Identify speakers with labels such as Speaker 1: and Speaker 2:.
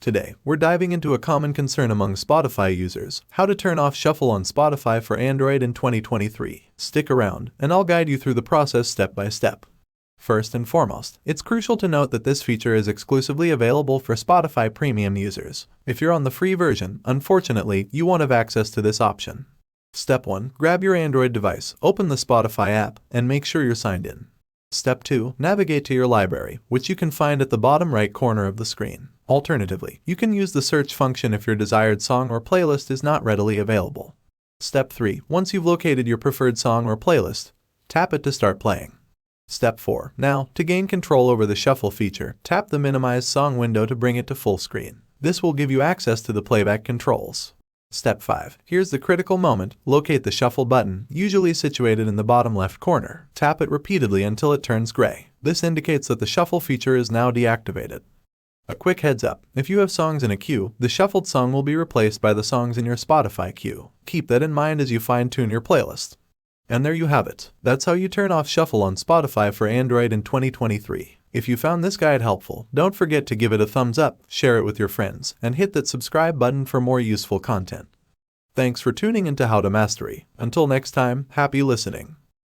Speaker 1: Today, we're diving into a common concern among Spotify users: how to turn off shuffle on Spotify for Android in 2023. Stick around, and I'll guide you through the process step by step. First and foremost, it's crucial to note that this feature is exclusively available for Spotify Premium users. If you're on the free version, unfortunately, you won't have access to this option. Step 1. Grab your Android device, open the Spotify app, and make sure you're signed in. Step 2. Navigate to your library, which you can find at the bottom right corner of the screen. Alternatively, you can use the search function if your desired song or playlist is not readily available. Step 3. Once you've located your preferred song or playlist, tap it to start playing. Step 4. Now, to gain control over the shuffle feature, tap the Minimize Song window to bring it to full screen. This will give you access to the playback controls. Step 5. Here's the critical moment. Locate the shuffle button, usually situated in the bottom left corner. Tap it repeatedly until it turns gray. This indicates that the shuffle feature is now deactivated. A quick heads up: if you have songs in a queue, the shuffled song will be replaced by the songs in your Spotify queue. Keep that in mind as you fine-tune your playlist. And there you have it. That's how you turn off shuffle on Spotify for Android in 2023. If you found this guide helpful, don't forget to give it a thumbs up, share it with your friends, and hit that subscribe button for more useful content. Thanks for tuning into How to Mastery. Until next time, happy listening.